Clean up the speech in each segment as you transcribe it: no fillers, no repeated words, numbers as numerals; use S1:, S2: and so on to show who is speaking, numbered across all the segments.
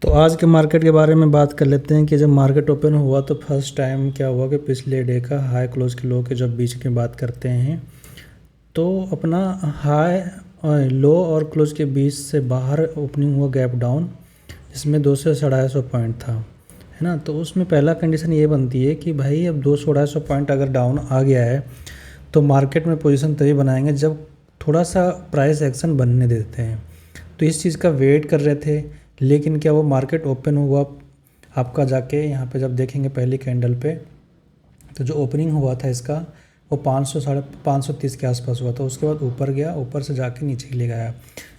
S1: तो आज के मार्केट के बारे में बात कर लेते हैं कि जब मार्केट ओपन हुआ तो फर्स्ट टाइम क्या हुआ कि पिछले डे का हाई क्लोज के लो के जब बीच की बात करते हैं तो अपना हाई लो और क्लोज के बीच से बाहर ओपनिंग हुआ गैप डाउन, जिसमें 200 से 250 पॉइंट था, है ना। तो उसमें पहला कंडीशन ये बनती है कि भाई अब 200 250 पॉइंट अगर डाउन आ गया है तो मार्केट में पोजीशन तभी बनाएंगे जब थोड़ा सा प्राइस एक्शन बनने देते हैं। तो इस चीज़ का वेट कर रहे थे, लेकिन क्या वो मार्केट ओपन हुआ आपका जाके यहाँ पे जब देखेंगे पहली कैंडल पे तो जो ओपनिंग हुआ था इसका वो 500 साढ़े 530 के आसपास हुआ था। उसके बाद ऊपर गया, ऊपर से जाके नीचे ले गया।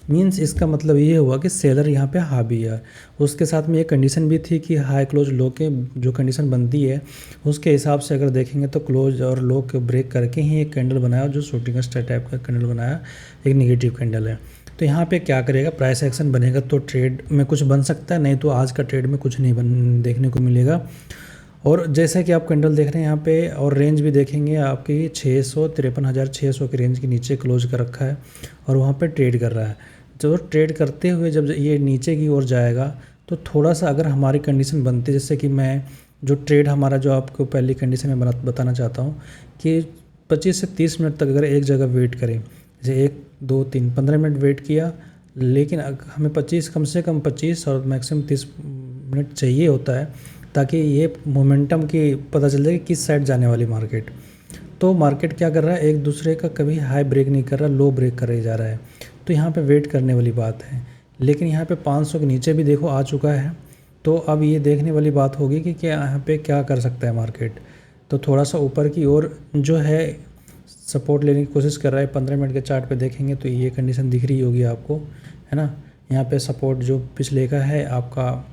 S1: मींस इसका मतलब ये हुआ कि सेलर यहाँ पे हावी है। उसके साथ में ये कंडीशन भी थी कि हाई क्लोज लो के जो कंडीशन बनती है उसके हिसाब से अगर देखेंगे तो क्लोज और लो के ब्रेक करके ही एक कैंडल बनाया, जो शूटिंग स्टार टाइप का कैंडल बनाया, एक निगेटिव कैंडल है। तो यहाँ पे क्या करेगा, प्राइस एक्शन बनेगा तो ट्रेड में कुछ बन सकता है, नहीं तो आज का ट्रेड में कुछ नहीं देखने को मिलेगा। और जैसा कि आप कैंडल देख रहे हैं यहाँ पे, और रेंज भी देखेंगे आपकी 653,600 के रेंज के नीचे क्लोज कर रखा है और वहाँ पे ट्रेड कर रहा है। जो ट्रेड करते हुए जब ये नीचे की ओर जाएगा तो थोड़ा सा अगर हमारी कंडीशन बनती है, जैसे कि मैं जो ट्रेड हमारा जो आपको पहली कंडीशन में बताना चाहता हूँ कि 25 से 30 मिनट तक अगर एक जगह वेट करें, जैसे 1 2 3 15 मिनट वेट किया, लेकिन हमें 25 कम से कम 25 और मैक्सिमम 30 मिनट चाहिए होता है ताकि ये मोमेंटम की पता चल जाए कि किस साइड जाने वाली मार्केट। तो मार्केट क्या कर रहा है, एक दूसरे का कभी हाई ब्रेक नहीं कर रहा, लो ब्रेक कर जा रहा है। तो यहाँ पे वेट करने वाली बात है। लेकिन यहाँ पे 500 के नीचे भी देखो आ चुका है, तो अब ये देखने वाली बात होगी कि क्या यहाँ पे क्या कर सकता है मार्केट। तो थोड़ा सा ऊपर की ओर जो है सपोर्ट लेने की कोशिश कर रहा है। 15 मिनट के चार्ट पे देखेंगे तो ये कंडीशन दिख रही होगी आपको, है ना। यहाँ पे सपोर्ट जो पिछले का है आपका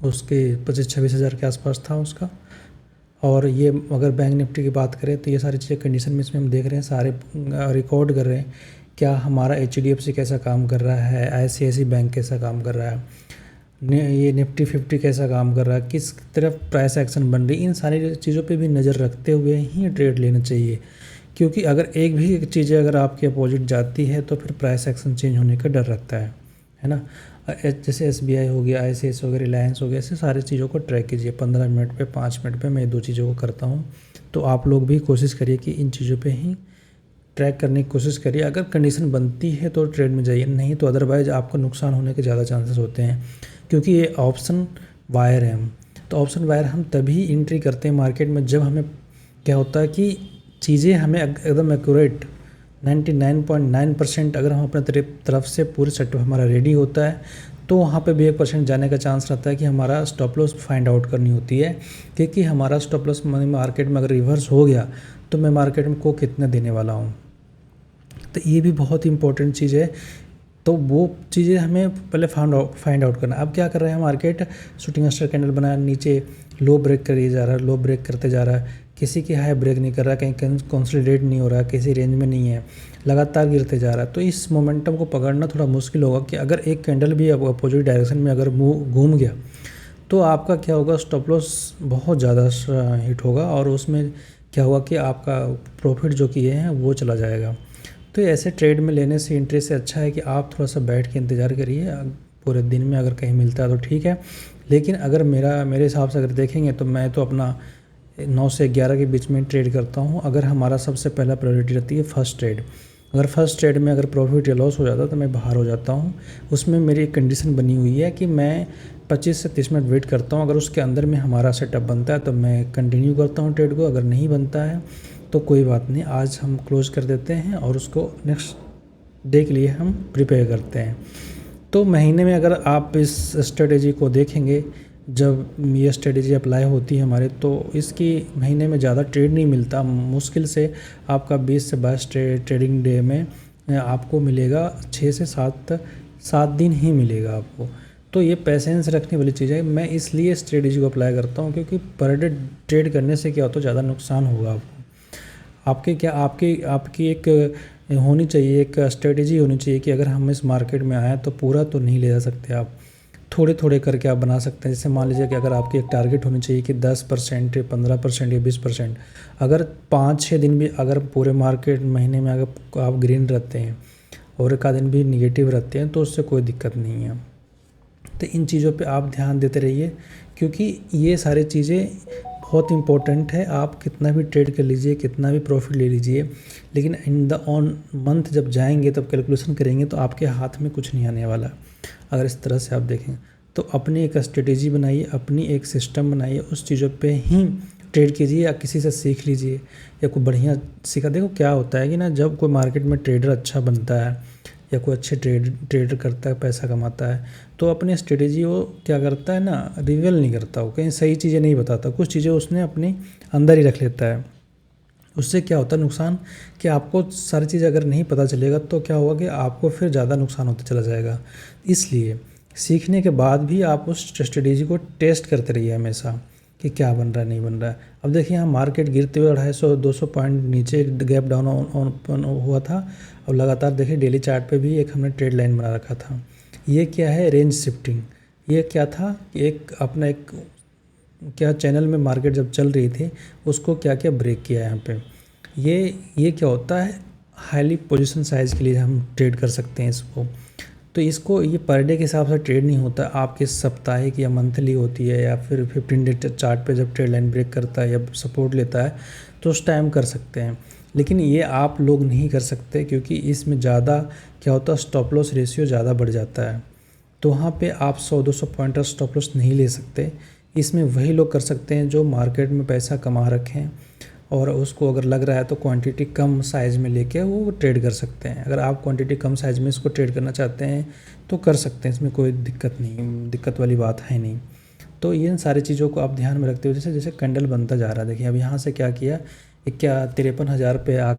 S1: उसके 25-26 हज़ार के आसपास था उसका। और ये अगर बैंक निफ्टी की बात करें तो ये सारी चीज़ें कंडीशन में इसमें हम देख रहे हैं, सारे रिकॉर्ड कर रहे हैं क्या हमारा HDFC कैसा काम कर रहा है, ICICI बैंक कैसा काम कर रहा है, ये निफ्टी 50 कैसा काम कर रहा है, किस तरफ प्राइस एक्शन बन रही है। इन सारी चीज़ों पे भी नज़र रखते हुए ही ट्रेड लेना चाहिए, क्योंकि अगर एक भी चीज़ें अगर आपके अपोजिट जाती है तो फिर प्राइस एक्शन चेंज होने का डर रहता है ना। जैसे SBI हो गया, ICICI हो गया, रिलायंस हो गया, ऐसे सारी चीज़ों को ट्रैक कीजिए। 15 मिनट पे 5 मिनट पे मैं 2 चीज़ों को करता हूँ, तो आप लोग भी कोशिश करिए कि इन चीज़ों पे ही ट्रैक करने की कोशिश करिए। अगर कंडीशन बनती है तो ट्रेड में जाइए, नहीं तो अदरवाइज़ आपको नुकसान होने के ज़्यादा चांसेस होते हैं, क्योंकि ये ऑप्शन वायर है। हम तो ऑप्शन वायर हम तभी एंट्री करते हैं मार्केट में जब हमें क्या होता है कि चीज़ें हमें एकदम एक्यूरेट 99.9% अगर हम अपने तरफ से पूरे सेटअप हमारा रेडी होता है तो वहाँ पे भी 1% जाने का चांस रहता है कि हमारा स्टॉप लॉस फाइंड आउट करनी होती है, क्योंकि हमारा स्टॉप लॉस मार्केट में अगर रिवर्स हो गया तो मैं मार्केट में को कितना देने वाला हूँ। तो ये भी बहुत इंपॉर्टेंट चीज़ है। तो वो चीज़ें हमें पहले फाइंड आउट करना। अब क्या कर रहे हैं मार्केट, शूटिंग स्टार कैंडल बनाया, नीचे लो ब्रेक कर जा रहा है, लो ब्रेक करते जा रहा है, किसी की हाई ब्रेक नहीं कर रहा, कहीं कंसोलिडेट नहीं हो रहा, किसी रेंज में नहीं है, लगातार गिरते जा रहा है। तो इस मोमेंटम को पकड़ना थोड़ा मुश्किल होगा कि अगर एक कैंडल भी अपोजिट डायरेक्शन में अगर घूम गया तो आपका क्या होगा, स्टॉप लॉस बहुत ज़्यादा हिट होगा और उसमें क्या होगा कि आपका प्रॉफिट जो किए हैं वो चला जाएगा। तो ऐसे ट्रेड में लेने से इंटरेस्ट से अच्छा है कि आप थोड़ा सा बैठ के इंतज़ार करिए। पूरे दिन में अगर कहीं मिलता है तो ठीक है, लेकिन अगर मेरे हिसाब से अगर देखेंगे तो मैं तो अपना 9 से 11 के बीच में ट्रेड करता हूँ। अगर हमारा सबसे पहला प्रायोरिटी रहती है फर्स्ट ट्रेड। अगर फर्स्ट ट्रेड में अगर प्रॉफिट या लॉस हो जाता है तो मैं बाहर हो जाता हूँ। उसमें मेरी एक कंडीशन बनी हुई है कि मैं 25 से 30 मिनट वेट करता हूँ। अगर उसके अंदर में हमारा सेटअप बनता है तो मैं कंटिन्यू करता हूँ ट्रेड को, अगर नहीं बनता है तो कोई बात नहीं, आज हम क्लोज कर देते हैं और उसको नेक्स्ट डे के लिए हम प्रिपेयर करते हैं। तो महीने में अगर आप इस स्ट्रेटेजी को देखेंगे, जब ये स्ट्रेटेजी अप्लाई होती है हमारे, तो इसकी महीने में ज़्यादा ट्रेड नहीं मिलता। मुश्किल से आपका 20 से 22 ट्रेडिंग डे में आपको मिलेगा, 6 से 7 दिन ही मिलेगा आपको। तो ये पेशेंस रखने वाली चीज़ है। मैं इसलिए स्ट्रेटेजी को अप्लाई करता हूँ क्योंकि पर डे ट्रेड करने से क्या होता है, ज़्यादा नुकसान होगा आपको। आपकी एक होनी चाहिए, एक स्ट्रेटेजी होनी चाहिए कि अगर हम इस मार्केट में आए तो पूरा तो नहीं ले जा सकते आप, थोड़े थोड़े करके आप बना सकते हैं। जैसे मान लीजिए कि अगर आपकी एक टारगेट होनी चाहिए कि 10%, 15% या 20%, अगर 5-6 दिन भी अगर पूरे मार्केट महीने में अगर आप ग्रीन रहते हैं और एक आध दिन भी निगेटिव रहते हैं तो उससे कोई दिक्कत नहीं है। तो इन चीज़ों पे आप ध्यान देते रहिए, क्योंकि ये सारी चीज़ें बहुत इम्पोर्टेंट है। आप कितना भी ट्रेड कर लीजिए, कितना भी प्रॉफिट ले लीजिए, लेकिन इन द ऑन मंथ जब जाएंगे तब कैलकुलेशन करेंगे तो आपके हाथ में कुछ नहीं आने वाला। अगर इस तरह से आप देखें तो अपनी एक स्ट्रेटेजी बनाइए, अपनी एक सिस्टम बनाइए, उस चीज़ों पे ही ट्रेड कीजिए या किसी से सीख लीजिए या कोई बढ़िया सीखा। देखो क्या होता है कि ना, जब कोई मार्केट में ट्रेडर अच्छा बनता है या कोई अच्छे ट्रेडर करता है, पैसा कमाता है, तो अपनी स्ट्रेटेजी वो क्या करता है ना, रिवील नहीं करता, वो कहीं सही चीज़ें नहीं बताता, कुछ चीज़ें उसने अपनी अंदर ही रख लेता है। उससे क्या होता है नुकसान, कि आपको सारी चीज़ अगर नहीं पता चलेगा तो क्या होगा कि आपको फिर ज़्यादा नुकसान होता चला जाएगा। इसलिए सीखने के बाद भी आप उस स्ट्रेटेजी को टेस्ट करते रहिए हमेशा कि क्या बन रहा है, नहीं बन रहा है। अब देखिए यहाँ मार्केट गिरते हुए 250 पॉइंट नीचे गैप डाउन ओपन हुआ था, और लगातार देखिए डेली चार्ट पे भी एक हमने ट्रेड लाइन बना रखा था। ये क्या है, रेंज शिफ्टिंग। ये क्या था कि एक अपना एक क्या चैनल में मार्केट जब चल रही थी उसको क्या क्या ब्रेक किया है यहाँ पे। ये क्या होता है, हाईली पोजीशन साइज़ के लिए हम ट्रेड कर सकते हैं इसको। तो इसको ये पर डे के हिसाब से ट्रेड नहीं होता, आपके साप्ताहिक या मंथली होती है, या फिर 15 डे चार्ट पे जब ट्रेड लाइन ब्रेक करता है या सपोर्ट लेता है तो उस टाइम कर सकते हैं। लेकिन ये आप लोग नहीं कर सकते, क्योंकि इसमें ज़्यादा क्या होता है, स्टॉप लॉस रेशियो ज़्यादा बढ़ जाता है। तो वहाँ पे आप 100-200 पॉइंट का स्टॉप लॉस नहीं ले सकते। इसमें वही लोग कर सकते हैं जो मार्केट में पैसा कमा रखें, और उसको अगर लग रहा है तो क्वांटिटी कम साइज़ में लेके वो ट्रेड कर सकते हैं। अगर आप क्वांटिटी कम साइज़ में इसको ट्रेड करना चाहते हैं तो कर सकते हैं, इसमें कोई दिक्कत नहीं, दिक्कत वाली बात है नहीं। तो इन सारी चीज़ों को आप ध्यान में रखते हुए, जैसे जैसे कैंडल बनता जा रहा है, देखिए अब यहाँ से क्या किया, 53,000 पे आ